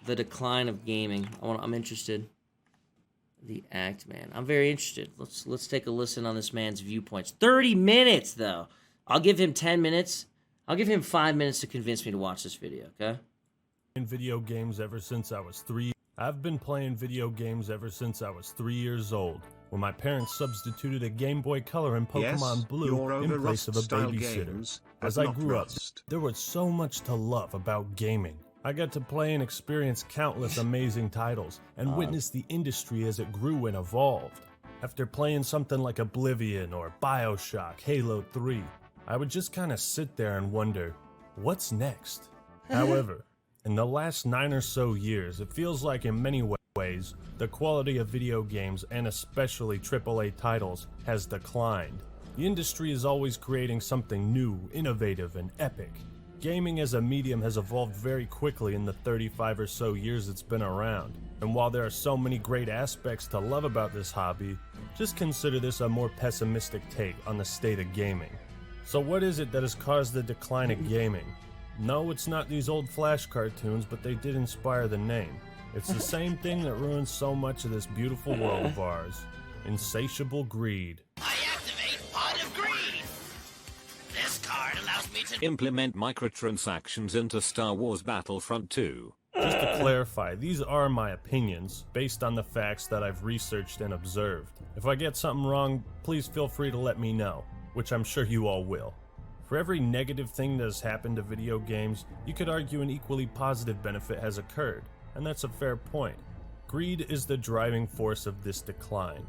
The decline of gaming. I'm interested. The Act Man. I'm very interested. Let's take a listen on this man's viewpoints. 30 minutes though. I'll give him 10 minutes. I'll give him 5 minutes to convince me to watch this video, okay? Video games ever since I was 3. I've been playing video games ever since I was 3 years old, when my parents substituted a Game Boy Color and Pokemon Blue in place of a babysitter. As I grew up, there was so much to love about gaming. I got to play and experience countless amazing titles, and witness the industry as it grew and evolved. After playing something like Oblivion or BioShock, Halo 3, I would just kind of sit there and wonder, what's next? However, in the last 9 or so years, it feels like in many ways, the quality of video games, and especially AAA titles, has declined. The industry is always creating something new, innovative, and epic. Gaming as a medium has evolved very quickly in the 35 or so years it's been around. And while there are so many great aspects to love about this hobby, just consider this a more pessimistic take on the state of gaming. So what is it that has caused the decline of gaming? No, it's not these old Flash cartoons, but they did inspire the name. It's the same thing that ruins so much of this beautiful world of ours. Insatiable greed. I activate Pot of Greed! This card allows me to implement microtransactions into Star Wars Battlefront 2. Just to clarify, these are my opinions, based on the facts that I've researched and observed. If I get something wrong, please feel free to let me know, which I'm sure you all will. For every negative thing that has happened to video games, you could argue an equally positive benefit has occurred, and that's a fair point. Greed is the driving force of this decline.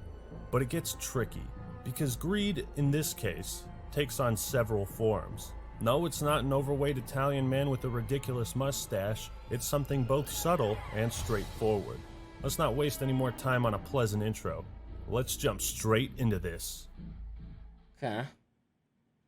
But it gets tricky, because greed, in this case, takes on several forms. No, it's not an overweight Italian man with a ridiculous mustache, it's something both subtle and straightforward. Let's not waste any more time on a pleasant intro. Let's jump straight into this. Okay.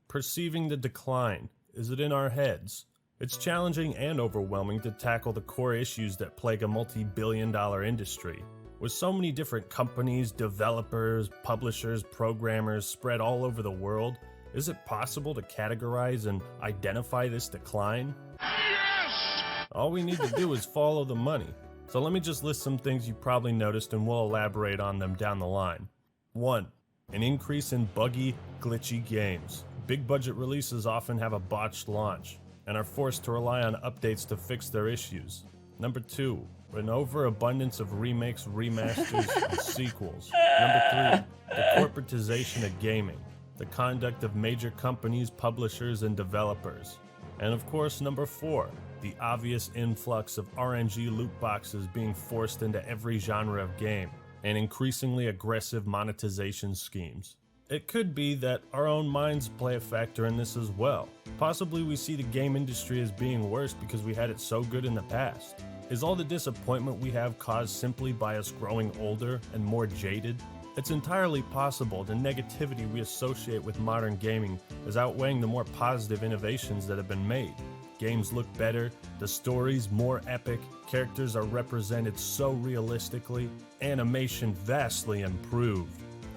Perceiving the decline. Is it in our heads? It's challenging and overwhelming to tackle the core issues that plague a multi-billion-dollar industry. With so many different companies, developers, publishers, programmers spread all over the world, is it possible to categorize and identify this decline? Yes! All we need to do is follow the money. So let me just list some things you probably noticed and we'll elaborate on them down the line. 1. An increase in buggy, glitchy games. Big budget releases often have a botched launch and are forced to rely on updates to fix their issues. Number 2, an overabundance of remakes, remasters, and sequels. Number 3, the corporatization of gaming, the conduct of major companies, publishers, and developers. And of course, number 4, the obvious influx of RNG loot boxes being forced into every genre of game, and increasingly aggressive monetization schemes. It could be that our own minds play a factor in this as well. Possibly we see the game industry as being worse because we had it so good in the past. Is all the disappointment we have caused simply by us growing older and more jaded? It's entirely possible the negativity we associate with modern gaming is outweighing the more positive innovations that have been made. Games look better, the story's more epic, characters are represented so realistically, animation vastly improved.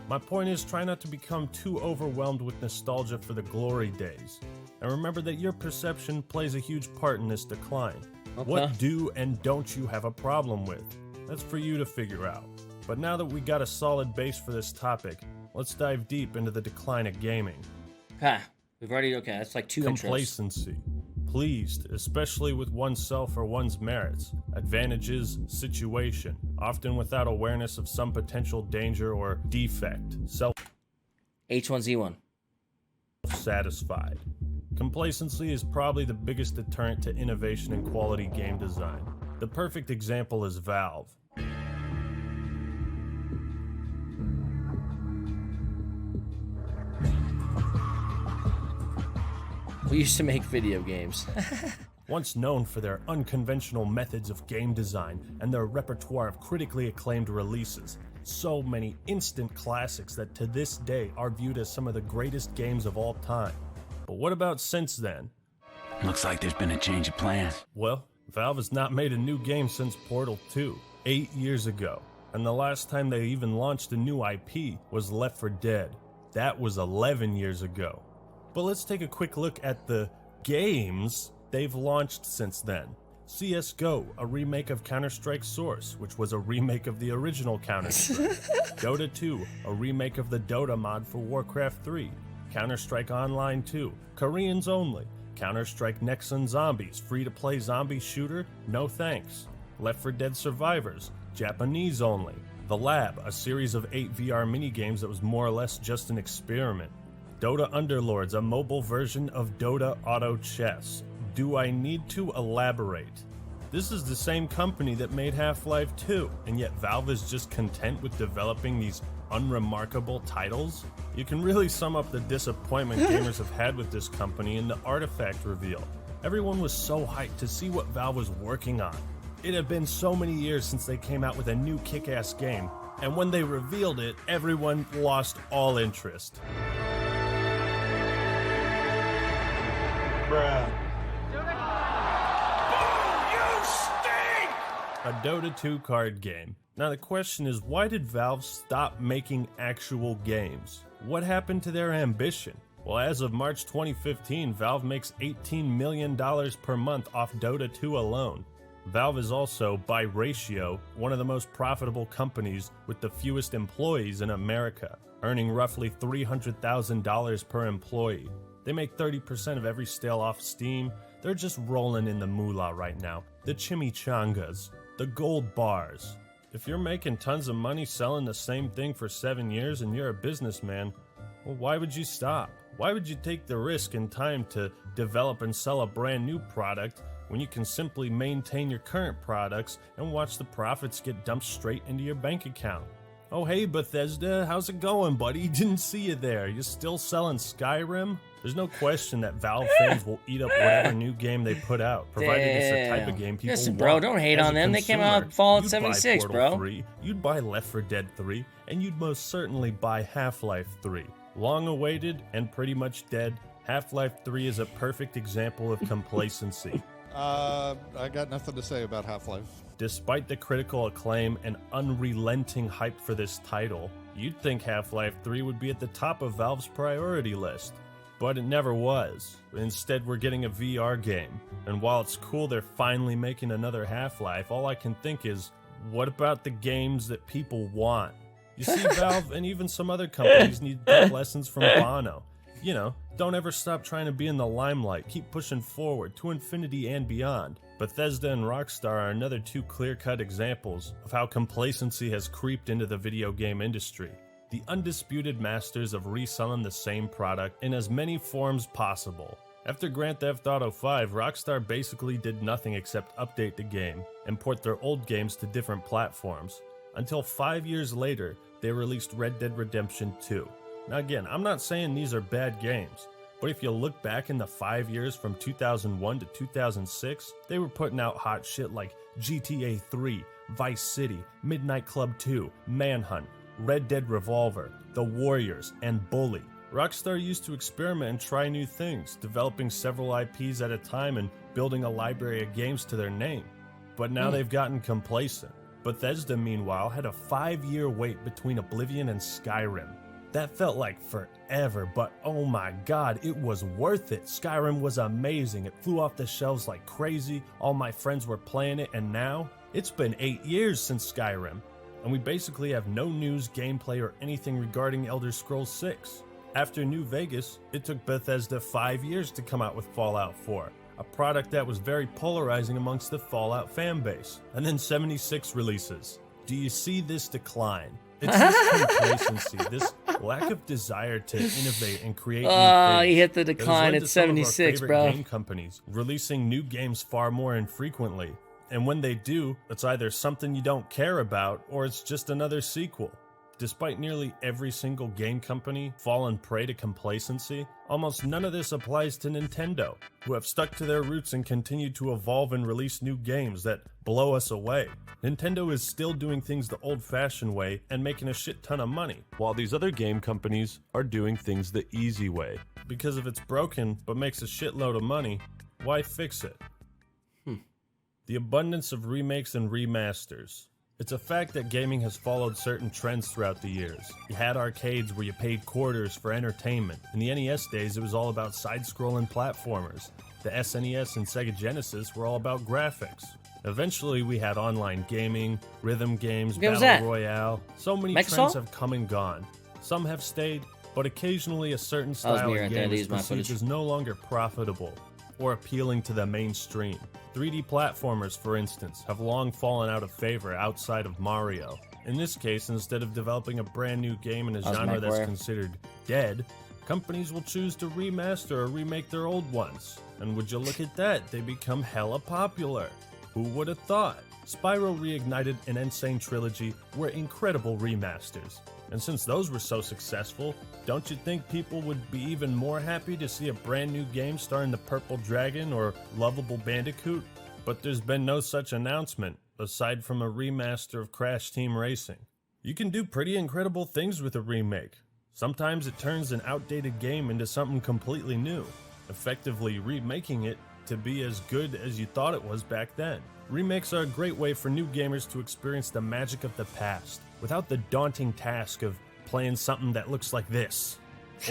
My point is, try not to become too overwhelmed with nostalgia for the glory days. And remember that your perception plays a huge part in this decline. Okay. What do and don't you have a problem with? That's for you to figure out. But now that we got a solid base for this topic, let's dive deep into the decline of gaming. Okay. We've already, okay, that's like 2 intros. Complacency. Pleased, especially with oneself or one's merits, advantages, situation, often without awareness of some potential danger or defect. H1Z1. Self-satisfied. Complacency is probably the biggest deterrent to innovation and quality game design. The perfect example is Valve. We used to make video games. Once known for their unconventional methods of game design and their repertoire of critically acclaimed releases, so many instant classics that to this day are viewed as some of the greatest games of all time. But what about since then? Looks like there's been a change of plans. Well, Valve has not made a new game since Portal 2, 8 years ago. And the last time they even launched a new IP was Left 4 Dead. That was 11 years ago. But let's take a quick look at the games they've launched since then. CSGO, a remake of Counter-Strike Source, which was a remake of the original Counter-Strike. Dota 2, a remake of the Dota mod for Warcraft 3. Counter-Strike Online 2, Koreans only. Counter-Strike Nexon Zombies, free-to-play zombie shooter, no thanks. Left 4 Dead Survivors, Japanese only. The Lab, a series of 8 VR minigames that was more or less just an experiment. Dota Underlords, a mobile version of Dota Auto Chess. Do I need to elaborate? This is the same company that made Half-Life 2, and yet Valve is just content with developing these unremarkable titles? You can really sum up the disappointment gamers have had with this company in the Artifact reveal. Everyone was so hyped to see what Valve was working on. It had been so many years since they came out with a new kick-ass game, and when they revealed it, everyone lost all interest. Bruh. A Dota 2 card game. Now the question is, why did Valve stop making actual games? What happened to their ambition? Well, as of March 2015, Valve makes $18 million per month off Dota 2 alone. Valve is also, by ratio, one of the most profitable companies with the fewest employees in America, earning roughly $300,000 per employee. They make 30% of every sale off Steam. They're just rolling in the moolah right now. The chimichangas, the gold bars. If you're making tons of money selling the same thing for 7 years and you're a businessman, well, why would you stop? Why would you take the risk and time to develop and sell a brand new product when you can simply maintain your current products and watch the profits get dumped straight into your bank account? Oh hey Bethesda, how's it going, buddy? Didn't see you there. You still selling Skyrim? There's no question that Valve fans will eat up whatever new game they put out, provided it's the type of game people Listen, want. bro, don't hate As on a them. They came consumer, out with Fallout you'd 76, buy Portal bro. 3, you'd buy Left 4 Dead 3, and you'd most certainly buy Half-Life 3. Long awaited and pretty much dead, Half-Life 3 is a perfect example of complacency. I got nothing to say about Half-Life. Despite the critical acclaim and unrelenting hype for this title, you'd think Half-Life 3 would be at the top of Valve's priority list. But it never was. Instead, we're getting a VR game. And while it's cool they're finally making another Half-Life, all I can think is, what about the games that people want? You see, Valve and even some other companies need good lessons from Bono. You know, don't ever stop trying to be in the limelight. Keep pushing forward to infinity and beyond. Bethesda and Rockstar are another two clear-cut examples of how complacency has creeped into the video game industry. The undisputed masters of reselling the same product in as many forms possible. After Grand Theft Auto 5, Rockstar basically did nothing except update the game and port their old games to different platforms. Until 5 years later, they released Red Dead Redemption 2. Now again, I'm not saying these are bad games, but if you look back in the 5 years from 2001 to 2006, they were putting out hot shit like GTA 3, Vice City, Midnight Club 2, Manhunt, Red Dead Revolver, The Warriors, and Bully. Rockstar used to experiment and try new things, developing several IPs at a time and building a library of games to their name. But now they've gotten complacent. Bethesda, meanwhile, had a 5-year wait between Oblivion and Skyrim. That felt like forever, but oh my god, it was worth it. Skyrim was amazing. It flew off the shelves like crazy. All my friends were playing it, and now it's been 8 years since Skyrim. And we basically have no news, gameplay, or anything regarding Elder Scrolls 6. After New Vegas, it took Bethesda 5 years to come out with Fallout 4, a product that was very polarizing amongst the Fallout fanbase. And then 76 releases. Do you see this decline? It's this complacency, this lack of desire to innovate and create new things. He hit the that has decline led at to some of our 76, favorite bro. game companies releasing new games far more infrequently. And when they do, it's either something you don't care about, or it's just another sequel. Despite nearly every single game company falling prey to complacency, almost none of this applies to Nintendo, who have stuck to their roots and continue to evolve and release new games that blow us away. Nintendo is still doing things the old-fashioned way and making a shit ton of money, while these other game companies are doing things the easy way. Because if it's broken but makes a shitload of money, why fix it? The abundance of remakes and remasters. It's a fact that gaming has followed certain trends throughout the years. You had arcades where you paid quarters for entertainment. In the NES days, it was all about side-scrolling platformers. The SNES and Sega Genesis were all about graphics. Eventually, we had online gaming, rhythm games, What was battle that? royale. So many Mech trends Assault? have come and gone. Some have stayed, but occasionally a certain was style me of right there. game They is used my perceived footage. as no longer profitable or appealing to the mainstream. 3D platformers, for instance, have long fallen out of favor outside of Mario. In this case, instead of developing a brand new game in a was genre that's MechWarrior. considered dead, companies will choose to remaster or remake their old ones. And would you look at that, they become hella popular. Who would have thought? Spyro Reignited and Insane Trilogy were incredible remasters. And since those were so successful, don't you think people would be even more happy to see a brand new game starring the Purple Dragon or Lovable Bandicoot? But there's been no such announcement, aside from a remaster of Crash Team Racing. You can do pretty incredible things with a remake. Sometimes it turns an outdated game into something completely new, effectively remaking it to be as good as you thought it was back then. Remakes are a great way for new gamers to experience the magic of the past, without the daunting task of playing something that looks like this.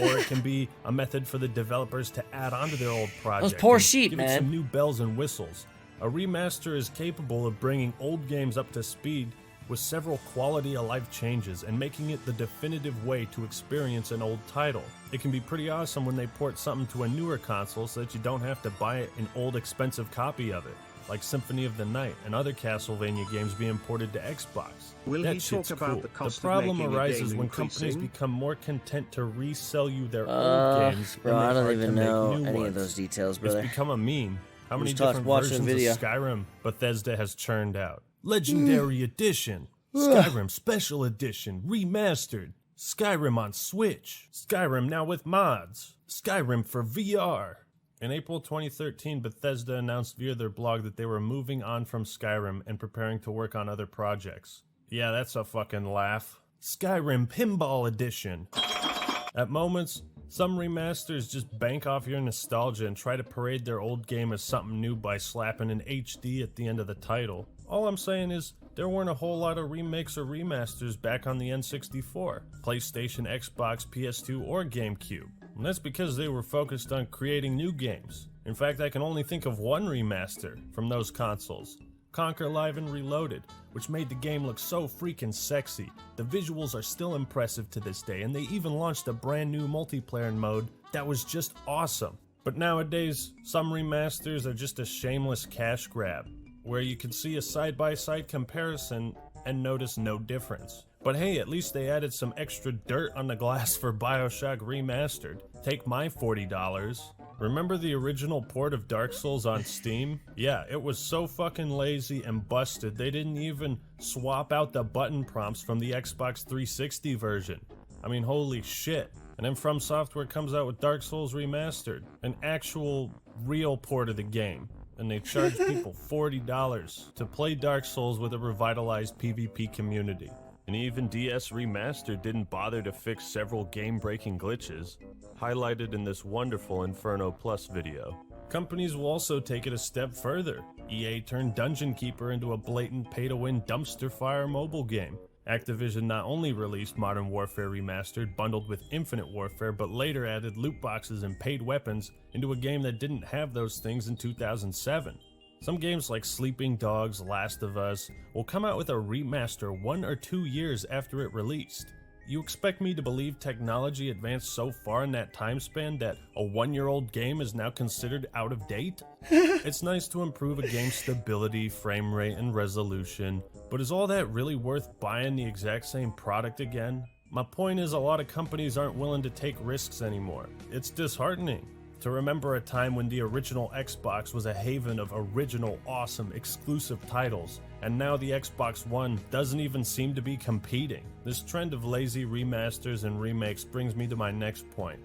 Or it can be a method for the developers to add onto their old project. poor and sheep, give it man. some new bells and whistles. A remaster is capable of bringing old games up to speed with several quality of life changes and making it the definitive way to experience an old title. It can be pretty awesome when they port something to a newer console so that you don't have to buy an old expensive copy of it, like Symphony of the Night and other Castlevania games being ported to Xbox. Will That he shit's talk about cool. the cost of problem making a arises game when companies increasing? become more content to resell you their old games Bro, than I they don't are even to make know new any ones. of those details, brother. It's become a meme. How many just different watching the versions video. of Skyrim Bethesda has churned out? Legendary Edition, Skyrim Special Edition, Remastered, Skyrim on Switch, Skyrim now with mods, Skyrim for VR. In April 2013, Bethesda announced via their blog that they were moving on from Skyrim and preparing to work on other projects. Yeah, that's a fucking laugh. Skyrim Pinball Edition. At moments, some remasters just bank off your nostalgia and try to parade their old game as something new by slapping an HD at the end of the title. All I'm saying is, there weren't a whole lot of remakes or remasters back on the N64, PlayStation, Xbox, PS2, or GameCube. And that's because they were focused on creating new games. In fact, I can only think of one remaster from those consoles. Conquer Live and Reloaded, which made the game look so freaking sexy. The visuals are still impressive to this day, and they even launched a brand new multiplayer mode that was just awesome. But nowadays, some remasters are just a shameless cash grab, where you can see a side-by-side comparison and notice no difference. But hey, at least they added some extra dirt on the glass for BioShock Remastered. Take my $40. Remember the original port of Dark Souls on Steam? Yeah, it was so fucking lazy and busted they didn't even swap out the button prompts from the Xbox 360 version. I mean, holy shit. And then From Software comes out with Dark Souls Remastered, an actual real port of the game. And they charge people $40 to play Dark Souls with a revitalized PvP community. And even DS Remastered didn't bother to fix several game-breaking glitches, highlighted in this wonderful Inferno Plus video. Companies will also take it a step further. EA turned Dungeon Keeper into a blatant pay-to-win dumpster fire mobile game. Activision not only released Modern Warfare Remastered bundled with Infinite Warfare, but later added loot boxes and paid weapons into a game that didn't have those things in 2007. Some games like Sleeping Dogs, Last of Us will come out with a remaster 1 or 2 years after it released. You expect me to believe technology advanced so far in that time span that a 1-year-old game is now considered out of date? It's nice to improve a game's stability, frame rate, and resolution, but is all that really worth buying the exact same product again? My point is, a lot of companies aren't willing to take risks anymore. It's disheartening to remember a time when the original Xbox was a haven of original, awesome, exclusive titles, and now the Xbox One doesn't even seem to be competing. This trend of lazy remasters and remakes brings me to my next point.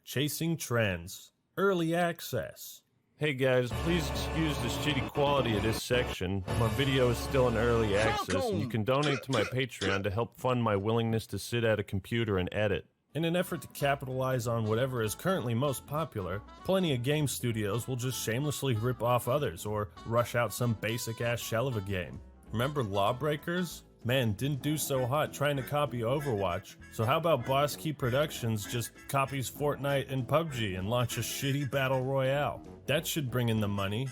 Chasing trends. Early access. Hey guys, please excuse the shitty quality of this section. My video is still in early access, and you can donate to my Patreon to help fund my willingness to sit at a computer and edit. In an effort to capitalize on whatever is currently most popular, plenty of game studios will just shamelessly rip off others or rush out some basic-ass shell of a game. Remember Lawbreakers? Man, didn't do so hot trying to copy Overwatch. So how about Boss Key Productions just copies Fortnite and PUBG and launch a shitty battle royale? That should bring in the money.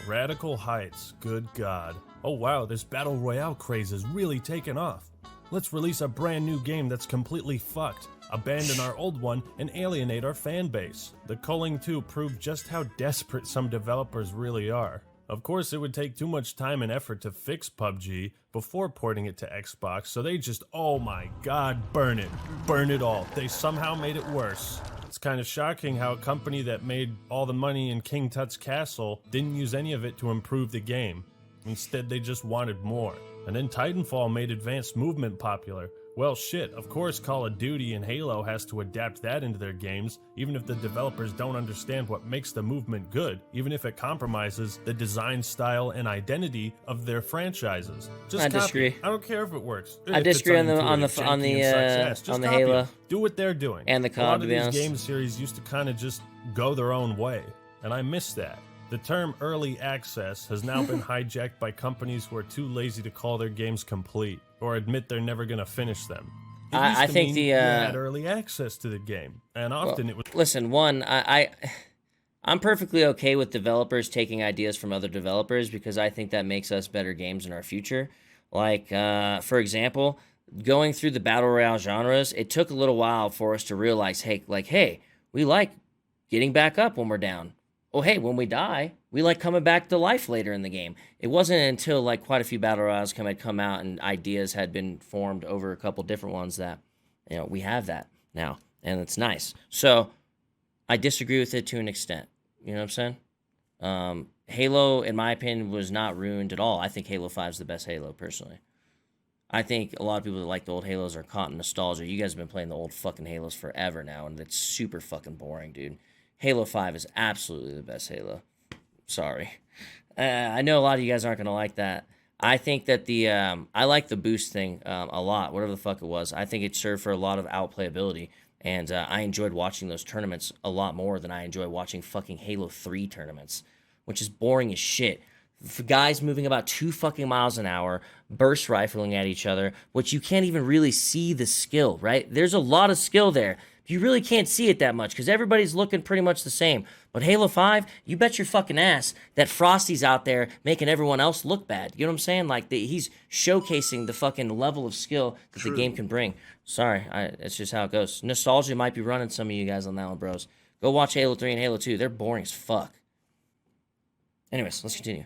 Radical Heights, good God. Oh wow, this battle royale craze is really taken off. Let's release a brand new game that's completely fucked, abandon our old one, and alienate our fan base. The Culling 2 proved just how desperate some developers really are. Of course, it would take too much time and effort to fix PUBG before porting it to Xbox, so they just, oh my god, burn it. Burn it all. They somehow made it worse. It's kind of shocking how a company that made all the money in King Tut's castle didn't use any of it to improve the game. Instead, they just wanted more. And then Titanfall made advanced movement popular. Well shit, of course Call of Duty and Halo has to adapt that into their games, even if the developers don't understand what makes the movement good, even if it compromises the design style and identity of their franchises. Just I copy. disagree. I don't care if it works. I disagree on the Halo. Halo Do what they're doing. and the A COD, lot to of be these honest. game series used to kind of just go their own way, and I miss that. The term early access has now been hijacked by companies who are too lazy to call their games complete or admit they're never going to finish them. It used I to think mean the you had early access to the game, and often it was. Listen, I'm perfectly okay with developers taking ideas from other developers because I think that makes us better games in our future. Like, for example, going through the battle royale genres, it took a little while for us to realize, hey, we like getting back up when we're down. Oh, hey, when we die, we like coming back to life later in the game. It wasn't until like quite a few battle royales had come out and ideas had been formed over a couple different ones that, we have that now, and it's nice. So I disagree with it to an extent. You know what I'm saying? Halo, in my opinion, was not ruined at all. I think Halo 5 is the best Halo, personally. I think a lot of people that like the old Halos are caught in nostalgia. You guys have been playing the old fucking Halos forever now, and it's super fucking boring, dude. Halo 5 is absolutely the best Halo. Sorry. I know a lot of you guys aren't going to like that. I think that I like the boost thing a lot, whatever the fuck it was. I think it served for a lot of outplayability, and I enjoyed watching those tournaments a lot more than I enjoy watching fucking Halo 3 tournaments, which is boring as shit. For guys moving about 2 fucking miles an hour, burst rifling at each other, which you can't even really see the skill, right? There's a lot of skill there. You really can't see it that much because everybody's looking pretty much the same. But Halo 5, you bet your fucking ass that Frosty's out there making everyone else look bad. You know what I'm saying? Like, he's showcasing the fucking level of skill that the game can bring. Sorry, it's just how it goes. Nostalgia might be running some of you guys on that one, bros. Go watch Halo 3 and Halo 2. They're boring as fuck. Anyways, let's continue.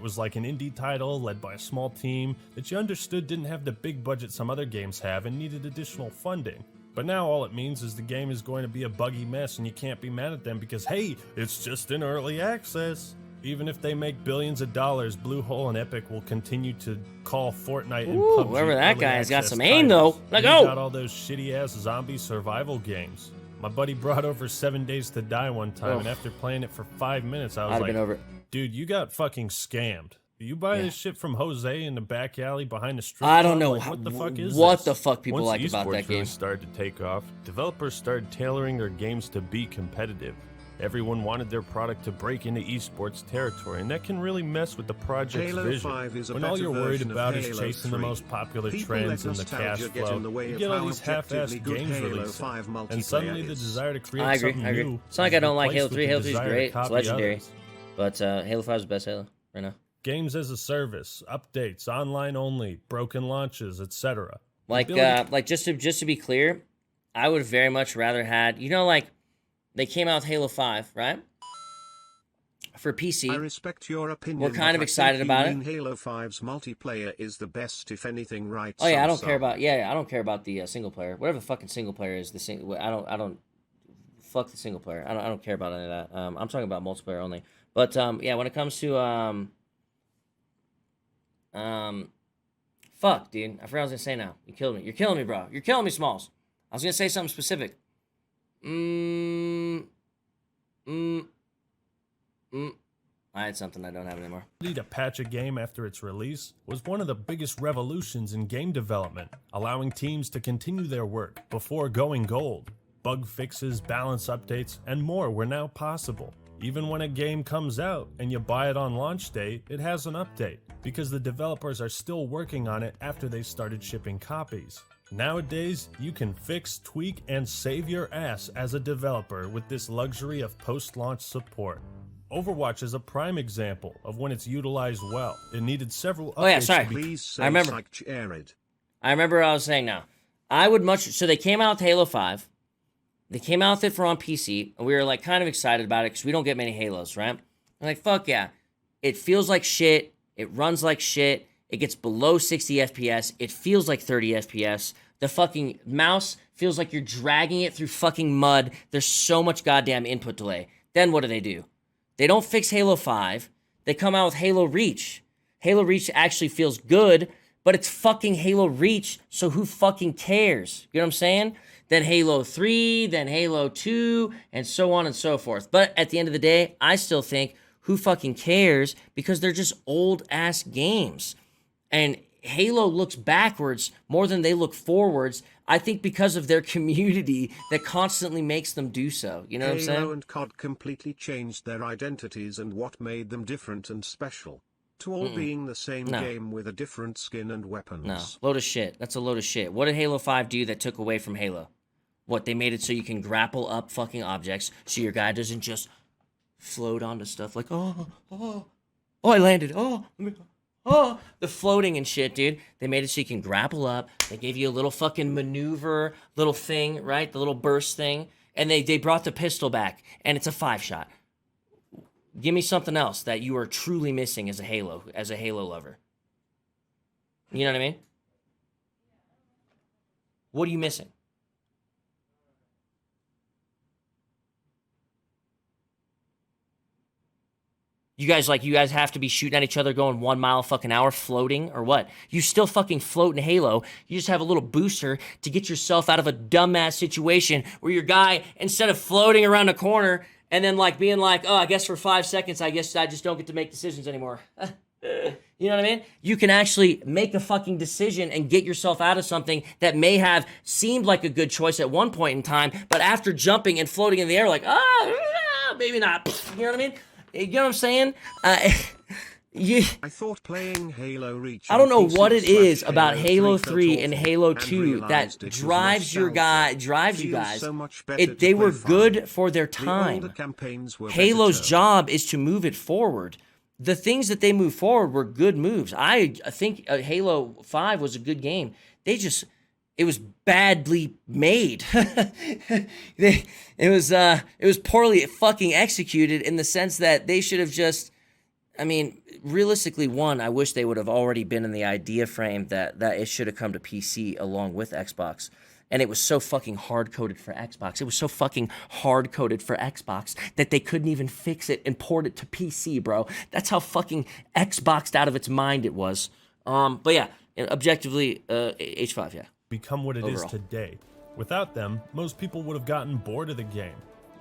It was like an indie title led by a small team that you understood didn't have the big budget some other games have and needed additional funding. But now all it means is the game is going to be a buggy mess and you can't be mad at them because, hey, it's just in early access. Even if they make billions of dollars, Bluehole and Epic will continue to call Fortnite and PUBG whoever that early guy has got access some aim, though. titles. Let You go. got all those shitty-ass zombie survival games. My buddy brought over 7 Days to Die one time, and after playing it for 5 minutes, I was I'd have like, been over it. dude, you got fucking scammed. You buy this shit from Jose in the back alley behind the strip I don't club? know Like, what the fuck is what this? the fuck people Once like about esports that game. really started to take off, developers started tailoring their games to be competitive. Everyone wanted their product to break into esports territory, and that can really mess with the project's Halo vision. 5 is a When all better you're worried version of about is Halo chasing the 3. most popular People trends let and the cash nostalgia get flow, in the way you of get all how these half-assed objectively good games Halo releasing, 5 and suddenly multiplayer the is. desire to create I agree. something I agree. new It's not like I don't like replaced Halo with 3. the Halo 3 is desire to great. It's copy legendary. others. But Halo 5 is the best Halo right now. Games as a service, updates, online only, broken launches, etc. Like just to be clear, I would very much rather had, they came out with Halo 5, right? For PC. I respect your opinion. We're kind but of I excited think about you it. mean Halo 5's multiplayer is the best, if anything, right? Oh yeah, I don't some care some. about I don't care about the single player. Whatever the fucking single player is, I don't fuck the single player. I don't care about any of that. I'm talking about multiplayer only. But yeah, when it comes to fuck, dude, I forgot what I was gonna say now. You killed me. You're killing me, bro. You're killing me, Smalls. I was gonna say something specific. I had something I don't have anymore. To patch a game after its release was one of the biggest revolutions in game development, allowing teams to continue their work before going gold. Bug fixes, balance updates, and more were now possible. Even when a game comes out and you buy it on launch day, it has an update, because the developers are still working on it after they started shipping copies. Nowadays, you can fix, tweak, and save your ass as a developer with this luxury of post-launch support. Overwatch is a prime example of when it's utilized well. It needed several updates. Oh yeah, sorry. Please say I remember. Summit1g. I remember what I was saying now. I would much... So they came out with Halo 5. They came out with it for on PC, and we were like kind of excited about it because we don't get many Halos, right? I'm like, fuck yeah. It feels like shit. It runs like shit. It gets below 60 FPS. It feels like 30 FPS. The fucking mouse feels like you're dragging it through fucking mud. There's so much goddamn input delay. Then what do? They don't fix Halo 5. They come out with Halo Reach. Halo Reach actually feels good, but it's fucking Halo Reach, so who fucking cares? You know what I'm saying? Then Halo 3, then Halo 2, and so on and so forth. But at the end of the day, I still think, who fucking cares? Because they're just old-ass games. And Halo looks backwards more than they look forwards, I think because of their community that constantly makes them do so. You know what I'm saying? Halo and COD completely changed their identities and what made them different and special. To all being the same game with a different skin and weapons. No, load of shit. That's a load of shit. What did Halo 5 do that took away from Halo? What, they made it so you can grapple up fucking objects so your guy doesn't just float onto stuff like, oh, I landed, the floating and shit, dude. They made it so you can grapple up. They gave you a little fucking maneuver, little thing, right? The little burst thing. And they brought the pistol back, and it's a 5-shot. Give me something else that you are truly missing as a Halo lover. You know what I mean? What are you missing? You guys have to be shooting at each other going 1 mile fucking hour floating or what? You still fucking float in Halo. You just have a little booster to get yourself out of a dumbass situation where your guy, instead of floating around a corner and then like being like, oh, I guess for 5 seconds, I guess I just don't get to make decisions anymore. You know what I mean? You can actually make a fucking decision and get yourself out of something that may have seemed like a good choice at one point in time, but after jumping and floating in the air like, maybe not. You know what I mean? You know what I'm saying? I thought playing Halo Reach. I don't know what it is Halo about Halo 3 felt and awful Halo and 2 that realized it was drives you nostalgia. guys. So much better to They play were fun. good for their The older time. campaigns were Halo's better too. job is to move it forward. The things that they move forward were good moves. I think Halo 5 was a good game. It was badly made. it was poorly fucking executed in the sense that they should have just, I mean, realistically, I wish they would have already been in the idea frame that it should have come to PC along with Xbox. And it was so fucking hard-coded for Xbox. It was so fucking hard-coded for Xbox that they couldn't even fix it and port it to PC, bro. That's how fucking Xboxed out of its mind it was. But yeah, objectively, H5, yeah. Become what it is Overall. today. Without them, most people would have gotten bored of the game.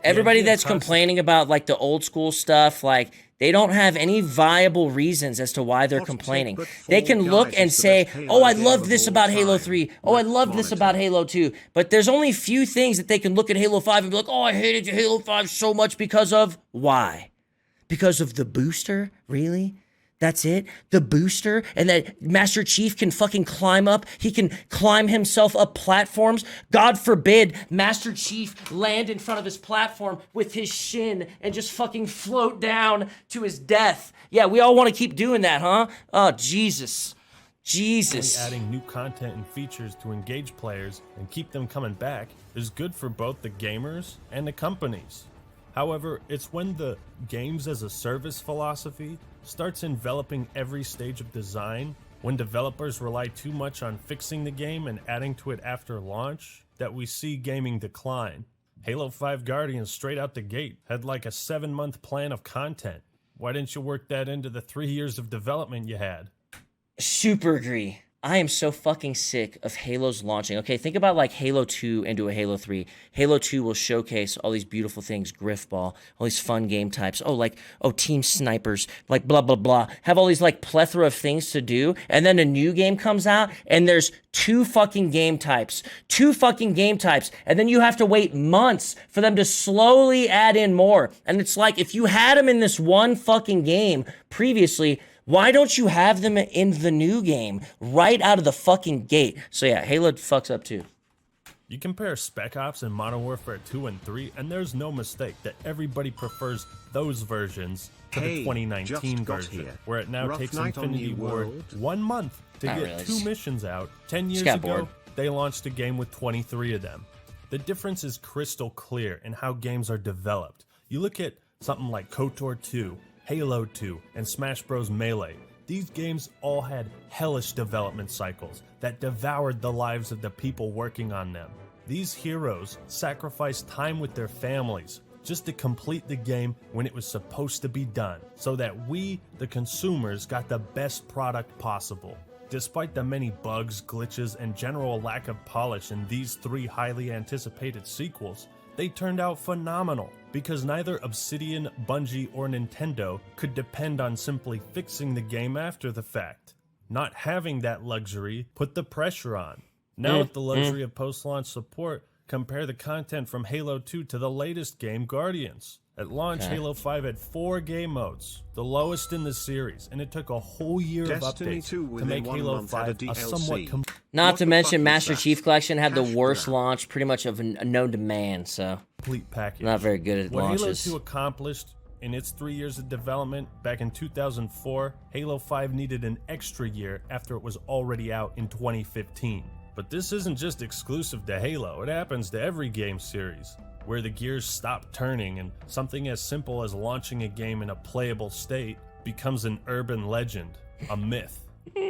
Everybody idea of that's constant- complaining about like the old school stuff, like they don't have any viable reasons as to why they're Hot take, complaining. but They Fall can look Guys and is the say, best Halo "Oh, I game love of this all about Halo time." 3. Oh, I With love this about quality. Halo 2." But there's only a few things that they can look at Halo 5 and be like, "Oh, I hated Halo 5 so much because of why? Because of the booster? Really? That's it? The booster? And that Master Chief can fucking climb up? He can climb himself up platforms? God forbid Master Chief land in front of his platform with his shin and just fucking float down to his death. Yeah, we all want to keep doing that, huh? Oh, Jesus. Jesus. Adding new content and features to engage players and keep them coming back is good for both the gamers and the companies. However, it's when the games as a service philosophy starts enveloping every stage of design, when developers rely too much on fixing the game and adding to it after launch, that we see gaming decline. Halo 5 Guardians straight out the gate had like a 7-month plan of content. Why didn't you work that into the 3 years of development you had? Super agree. I am so fucking sick of Halo's launching. Okay, think about like Halo 2 into a Halo 3. Halo 2 will showcase all these beautiful things, Griffball, all these fun game types. Team snipers, like blah, blah, blah. Have all these like plethora of things to do. And then a new game comes out and there's 2 fucking game types. 2 fucking game types. And then you have to wait months for them to slowly add in more. And it's like, if you had them in this one fucking game previously, why don't you have them in the new game right out of the fucking gate? So yeah, Halo fucks up too. You compare Spec Ops and Modern Warfare 2 and 3, and there's no mistake that everybody prefers those versions to the 2019 version, where it now takes Infinity Ward 1 month to get 2 missions out. 10 years ago, they launched a game with 23 of them. The difference is crystal clear in how games are developed. You look at something like KOTOR 2, Halo 2, and Smash Bros. Melee. These games all had hellish development cycles that devoured the lives of the people working on them. These heroes sacrificed time with their families just to complete the game when it was supposed to be done, so that we, the consumers, got the best product possible. Despite the many bugs, glitches, and general lack of polish in these 3 highly anticipated sequels, they turned out phenomenal, because neither Obsidian, Bungie, or Nintendo could depend on simply fixing the game after the fact. Not having that luxury put the pressure on. Now with the luxury of post-launch support, compare the content from Halo 2 to the latest game, Guardians. At launch, Halo 5 had 4 game modes, the lowest in the series, and it took a whole year of updates to make Halo 5 a somewhat Not to mention, Master Chief Collection had the worst launch pretty much of known to man, so complete package. Not very good at launches. What Halo 2 accomplished in its 3 years of development back in 2004, Halo 5 needed an extra year after it was already out in 2015. But this isn't just exclusive to Halo, it happens to every game series, where the gears stop turning and something as simple as launching a game in a playable state becomes an urban legend, a myth.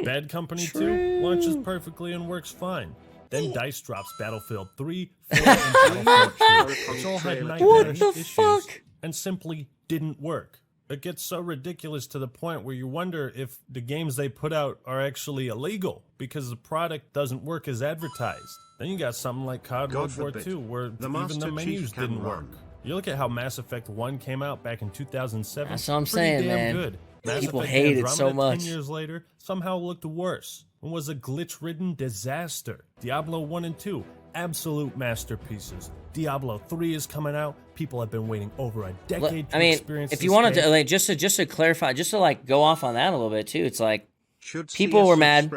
Bad Company 2 launches perfectly and works fine. Then DICE drops Battlefield 3, 4, and Battlefield 2, which all had nightmarish issues and simply didn't work. It gets so ridiculous to the point where you wonder if the games they put out are actually illegal because the product doesn't work as advertised. Then you got something like COD World War II, where even the menus didn't work. You look at how Mass Effect 1 came out back in 2007. That's what I'm saying, man. Good. People hate it so much. 10 years later, somehow looked worse and was a glitch-ridden disaster. Diablo 1 and 2, absolute masterpieces. Diablo 3 is coming out. People have been waiting over a decade to experience if you wanted to, like, just to clarify, just to like go off on that a little bit too, it's like people were mad.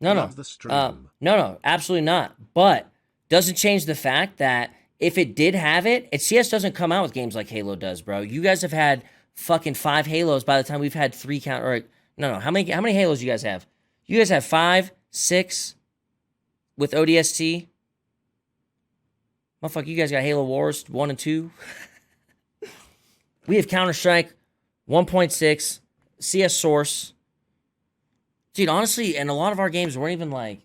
No, absolutely not. But doesn't change the fact that if it did have it, CS doesn't come out with games like Halo does, bro. You guys have had fucking 5 Halos by the time we've had 3 count. Or no, how many Halos you guys have? You guys have 5, 6 with ODST. Motherfucker, you guys got Halo Wars 1 and 2. We have Counter-Strike 1.6, CS Source. Dude, honestly, and a lot of our games weren't even like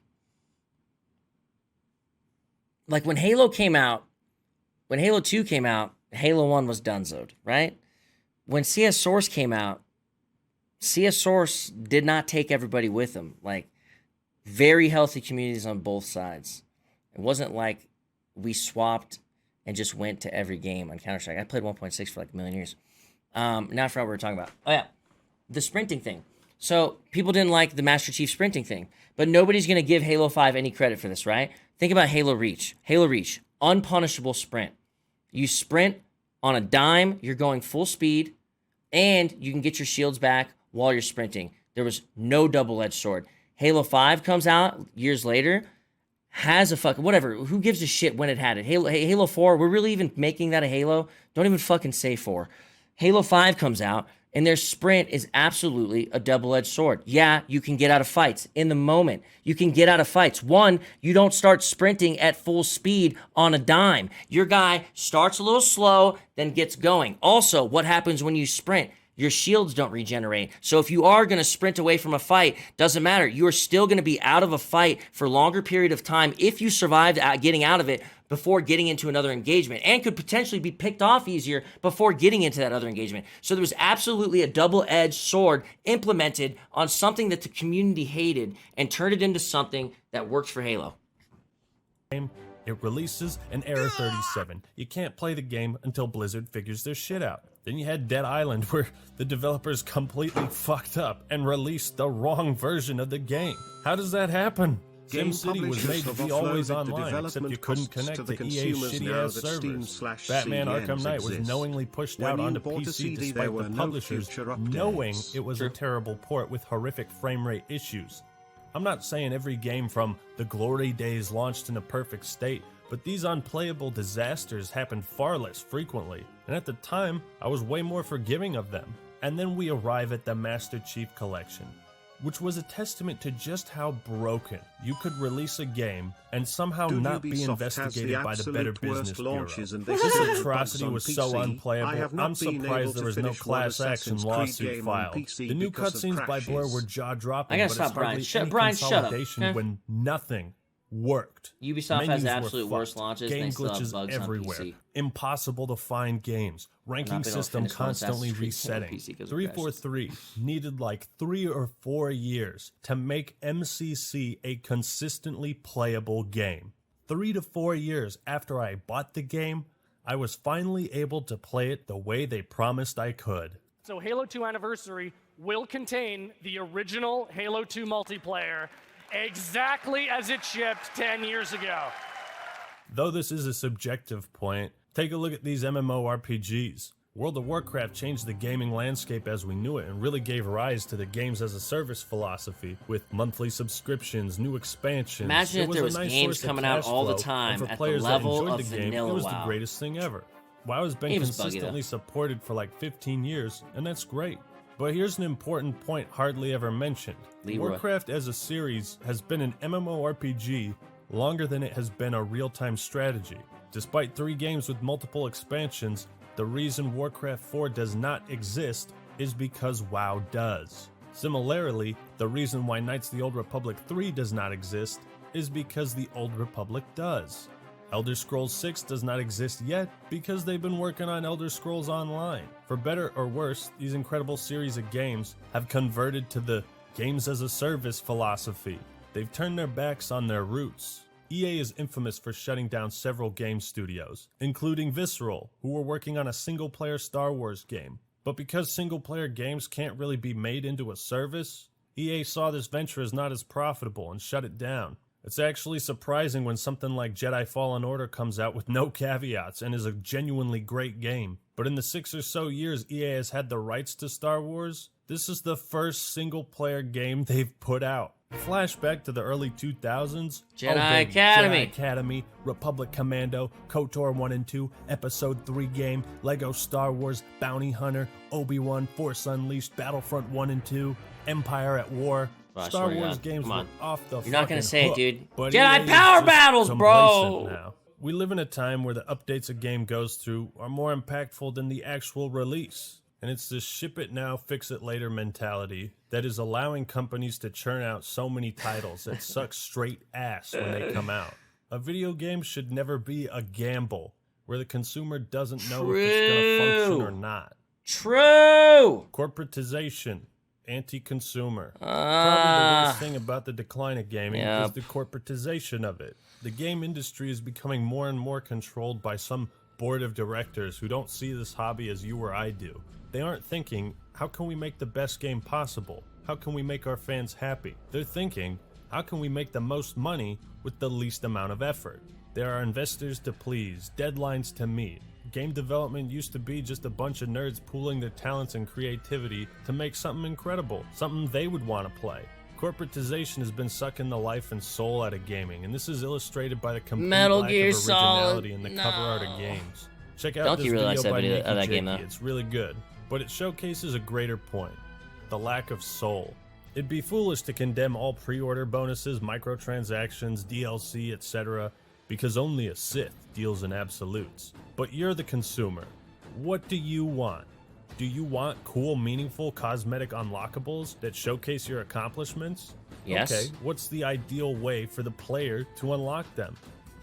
when Halo came out, when Halo 2 came out, Halo 1 was donezoed, right? When CS Source came out, CS Source did not take everybody with them. Like, very healthy communities on both sides. It wasn't like we swapped and just went to every game on Counter-Strike. I played 1.6 for like a million years. Now I forgot what we were talking about. Oh, yeah. The sprinting thing. So people didn't like the Master Chief sprinting thing. But nobody's going to give Halo 5 any credit for this, right? Think about Halo Reach. Halo Reach, unpunishable sprint. You sprint on a dime, you're going full speed, and you can get your shields back while you're sprinting. There was no double-edged sword. Halo 5 comes out years later, has a fucking, whatever, who gives a shit when it had it? Halo 4, we're really even making that a Halo? Don't even fucking say 4. Halo 5 comes out, and their sprint is absolutely a double-edged sword. Yeah, you can get out of fights in the moment. You can get out of fights. One, you don't start sprinting at full speed on a dime. Your guy starts a little slow, then gets going. Also, what happens when you sprint? Your shields don't regenerate. So if you are going to sprint away from a fight, doesn't matter. You are still going to be out of a fight for a longer period of time if you survived getting out of it before getting into another engagement, and could potentially be picked off easier before getting into that other engagement. So there was absolutely a double-edged sword implemented on something that the community hated and turned it into something that works for Halo. It releases an Error 37. You can't play the game until Blizzard figures their shit out. Then you had Dead Island, where the developers completely fucked up and released the wrong version of the game. How does that happen? SimCity was made to be always online, except you couldn't connect to EA's shitty-ass servers. Batman Arkham Knight was knowingly pushed out onto PC despite the publishers knowing it was a terrible port with horrific frame rate issues. I'm not saying every game from the glory days launched in a perfect state, but these unplayable disasters happened far less frequently, and at the time, I was way more forgiving of them. And then we arrive at the Master Chief Collection, which was a testament to just how broken you could release a game and somehow not be investigated by the Better Business Bureau. This atrocity was so unplayable, I'm surprised there was no class action lawsuit filed. The new cutscenes by Blur were jaw-dropping, but it's hardly any consolidation when nothing worked. Ubisoft has the absolute worst launches. Game and they still have glitches bugs everywhere. on PC. Impossible to find games. Ranking system constantly resetting. 343 needed like 3 or 4 years to make MCC a consistently playable game. 3 to 4 years after I bought the game, I was finally able to play it the way they promised I could. So Halo 2 Anniversary will contain the original Halo 2 multiplayer exactly as it shipped 10 years ago. Though this is a subjective point, take a look at these MMORPGs. World of Warcraft changed the gaming landscape as we knew it and really gave rise to the games as a service philosophy with monthly subscriptions, new expansions. Imagine if there was games coming out all the time at the level of vanilla. It was the greatest thing ever. WoW has been consistently supported for like 15 years, and that's great. But here's an important point hardly ever mentioned. Warcraft as a series has been an MMORPG longer than it has been a real-time strategy. Despite 3 games with multiple expansions, the reason Warcraft 4 does not exist is because WoW does. Similarly, the reason why Knights of the Old Republic 3 does not exist is because the Old Republic does. Elder Scrolls 6 does not exist yet because they've been working on Elder Scrolls Online. For better or worse, these incredible series of games have converted to the games as a service philosophy. They've turned their backs on their roots. EA is infamous for shutting down several game studios, including Visceral, who were working on a single-player Star Wars game. But because single-player games can't really be made into a service, EA saw this venture as not as profitable and shut it down. It's actually surprising when something like Jedi Fallen Order comes out with no caveats and is a genuinely great game. But in the 6 or so years EA has had the rights to Star Wars, this is the first single-player game they've put out. Flashback to the early 2000s. Jedi Academy, Republic Commando, KOTOR 1 and 2, Episode 3 game, Lego Star Wars, Bounty Hunter, Obi-Wan, Force Unleashed, Battlefront 1 and 2, Empire at War. Star Wars games were off the You're not gonna say it, dude. But Jedi Power Battles, bro! Now. We live in a time where the updates a game goes through are more impactful than the actual release. And it's this ship it now, fix it later mentality that is allowing companies to churn out so many titles that suck straight ass when they come out. A video game should never be a gamble where the consumer doesn't know if it's going to function or not. True! Corporatization. Anti-consumer. Probably the worst thing about the decline of gaming is the corporatization of it. The game industry is becoming more and more controlled by some board of directors who don't see this hobby as you or I do. They aren't thinking, how can we make the best game possible? How can we make our fans happy? They're thinking, how can we make the most money with the least amount of effort? There are investors to please, deadlines to meet. Game development used to be just a bunch of nerds pooling their talents and creativity to make something incredible, something they would want to play. Corporatization has been sucking the life and soul out of gaming, and this is illustrated by the complete lack of originality in the cover art of games. Check out this video by Nikki Jakey, it's really good, but it showcases a greater point, the lack of soul. It'd be foolish to condemn all pre-order bonuses, microtransactions, DLC, etc., because only a Sith deals in absolutes. But you're the consumer. What do you want? Do you want cool, meaningful, cosmetic unlockables that showcase your accomplishments? Yes. Okay, what's the ideal way for the player to unlock them?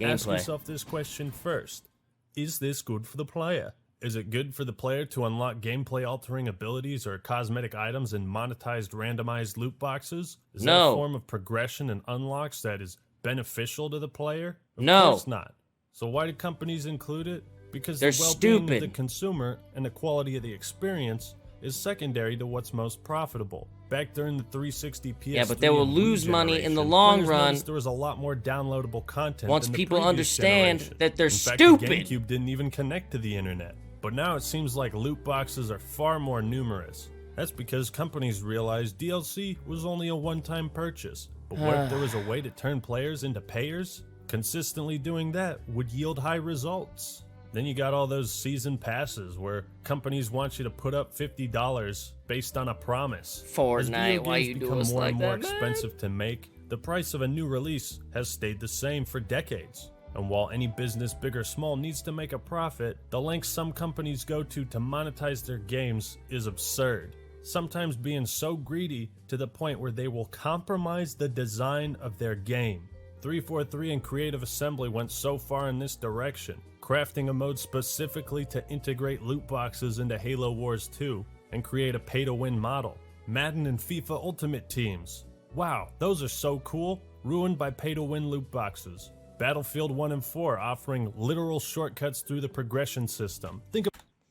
Ask gameplay. yourself this question first. Is this good for the player? Is it good for the player to unlock gameplay-altering abilities or cosmetic items in monetized randomized loot boxes? Is that No. a form of progression and unlocks that is beneficial to the player? Of No. course not. So why do companies include it? Because They're the well-being stupid. of the consumer and the quality of the experience is secondary to what's most profitable. Back during the 360 PS3 Yeah, but they will and Wii lose money in the generation, long players run noticed there was a lot more downloadable content once than the people previous understand generation. that they're In fact, stupid. The GameCube didn't even connect to the internet. But now it seems like loot boxes are far more numerous. That's because companies realized DLC was only a one-time purchase. But what if there was a way to turn players into payers? Consistently doing that would yield high results. Then you got all those season passes where companies want you to put up $50 based on a promise. As Fortnite, video why games you do become us more like and more that, man? expensive to make, the price of a new release has stayed the same for decades. And while any business, big or small, needs to make a profit, the lengths some companies go to monetize their games is absurd. Sometimes being so greedy to the point where they will compromise the design of their game. 343 and Creative Assembly went so far in this direction, crafting a mode specifically to integrate loot boxes into Halo Wars 2 and create a pay-to-win model. Madden and FIFA Ultimate Teams. Wow, those are so cool, ruined by pay-to-win loot boxes. Battlefield 1 and 4 offering literal shortcuts through the progression system.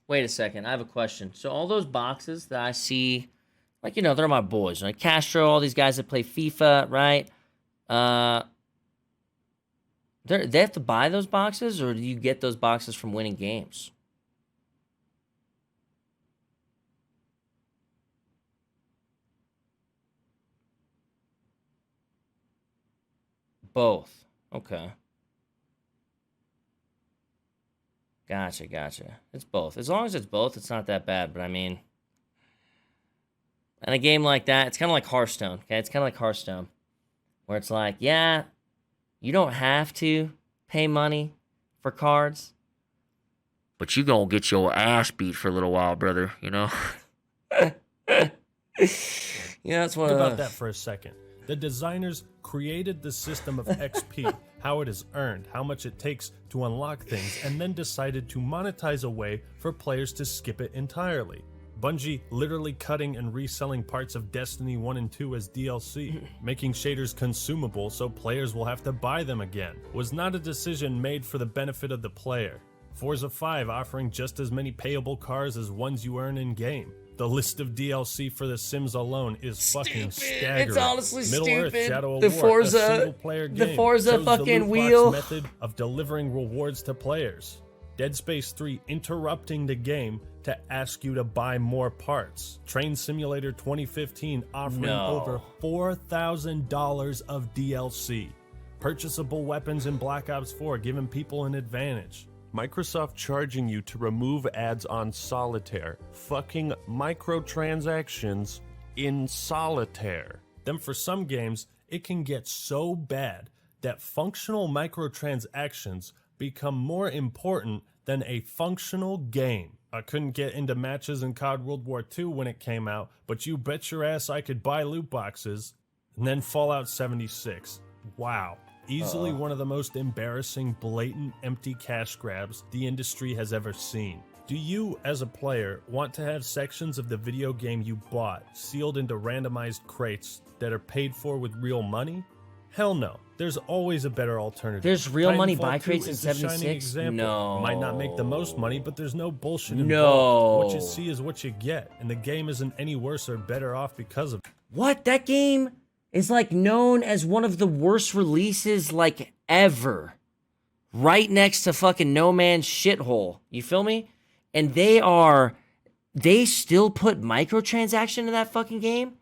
Wait a second, I have a question. So all those boxes that I see, like, you know, they're my boys, like Castro, all these guys that play FIFA, right? They have to buy those boxes, or do you get those boxes from winning games? Both. Okay. Gotcha. It's both. As long as it's both, it's not that bad. But I mean, in a game like that, it's kind of like Hearthstone. Okay, it's kind of like Hearthstone, where it's like, yeah, you don't have to pay money for cards, but you gonna get your ass beat for a little while, brother. You know. Yeah, that's what. Think about that for a second. The designers created the system of XP, how it is earned, how much it takes to unlock things, and then decided to monetize a way for players to skip it entirely. Bungie literally cutting and reselling parts of Destiny 1 and 2 as DLC, making shaders consumable so players will have to buy them again, was not a decision made for the benefit of the player. Forza 5 offering just as many payable cars as ones you earn in-game. The list of DLC for The Sims alone is fucking staggering. It's honestly Middle-earth stupid. Shadow of The War, Forza- a single-player the game, Forza chose fucking the loot box wheel. method of delivering rewards to players. Dead Space 3 interrupting the game to ask you to buy more parts. Train Simulator 2015 offering over $4,000 of DLC. Purchasable weapons in Black Ops 4 giving people an advantage. Microsoft charging you to remove ads on Solitaire. Fucking microtransactions in Solitaire. Then for some games, it can get so bad that functional microtransactions become more important than a functional game. I couldn't get into matches in COD World War II when it came out, but you bet your ass I could buy loot boxes. And then Fallout 76. Wow. Easily one of the most embarrassing, blatant, empty cash grabs the industry has ever seen. Do you, as a player, want to have sections of the video game you bought sealed into randomized crates that are paid for with real money? Hell no. There's always a better alternative. There's real money Titanfall buy 2 crates in is the shining 76? example. No. Might not make the most money, but there's no bullshit No. involved. What you see is what you get, and the game isn't any worse or better off because of it. What? That game is like known as one of the worst releases like ever. Right next to fucking No Man's shithole. You feel me? And they still put microtransaction in that fucking game?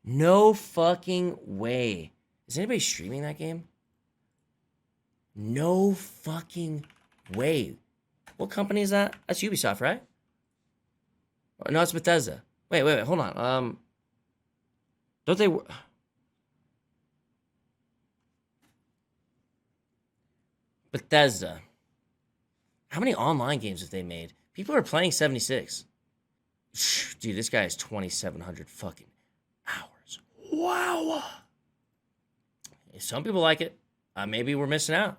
No fucking way. Is anybody streaming that game? No fucking way. What company is that? That's Ubisoft, right? No, it's Bethesda. Wait, hold on. Don't they... Bethesda. How many online games have they made? People are playing 76. Dude, this guy has 2,700 fucking hours. Wow. Some people like it. Maybe we're missing out.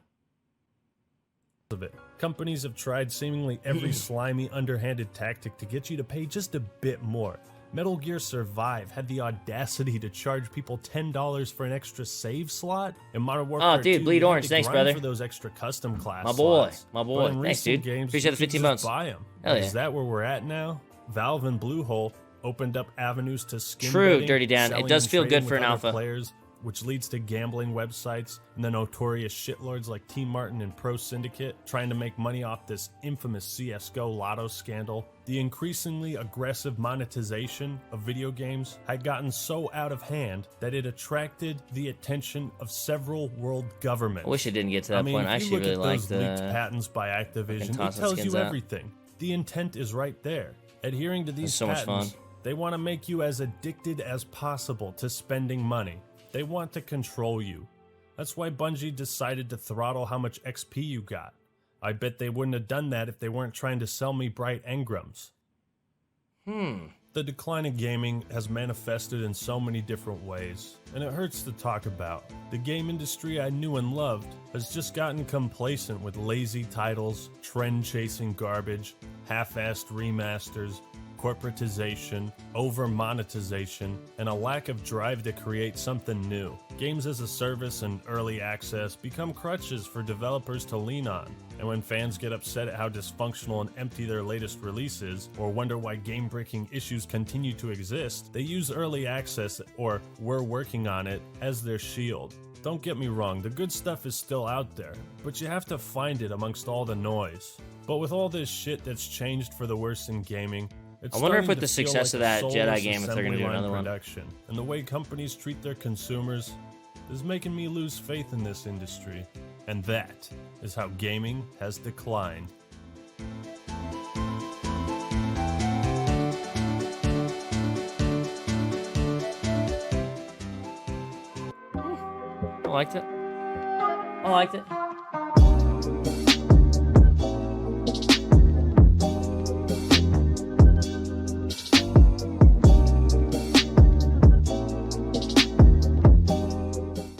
of it. Companies have tried seemingly every slimy, underhanded tactic to get you to pay just a bit more. Metal Gear Survive had the audacity to charge people $10 for an extra save slot. In Modern Warfare 2, Bleed you had Orange, to thanks, grind brother. for those extra custom class My boy, slots. my boy. But in Thanks, recent dude. Games, Appreciate the you could 15 just months. buy 'em. Hell yeah. Is that where we're at now? Valve and Bluehole opened up avenues to skin True, betting, Dirty Dan. It selling does and feel good trading for with an other alpha. players, which leads to gambling websites and the notorious shitlords like Team Martin and Pro Syndicate trying to make money off this infamous CSGO lotto scandal. The increasingly aggressive monetization of video games had gotten so out of hand that it attracted the attention of several world governments. I wish it didn't get to that I mean, point. I if you actually look really at like those leaked the. patents by Activision, it tossing tells skins you out. everything. The intent is right there. Adhering to these so much patents, fun. they want to make you as addicted as possible to spending money. They want to control you. That's why Bungie decided to throttle how much XP you got. I bet they wouldn't have done that if they weren't trying to sell me bright engrams. The decline in gaming has manifested in so many different ways, and it hurts to talk about. The game industry I knew and loved has just gotten complacent with lazy titles, trend-chasing garbage, half-assed remasters, corporatization, over-monetization, and a lack of drive to create something new. Games as a service and early access become crutches for developers to lean on. And when fans get upset at how dysfunctional and empty their latest release is, or wonder why game-breaking issues continue to exist, they use early access, or we're working on it, as their shield. Don't get me wrong, the good stuff is still out there, but you have to find it amongst all the noise. But with all this shit that's changed for the worse in gaming, it's I wonder if starting with to the feel success like of a that Jedi soulless game, if they're gonna do assembly line another one. production. And the way companies treat their consumers is making me lose faith in this industry. And that is how gaming has declined. I liked it. I liked it.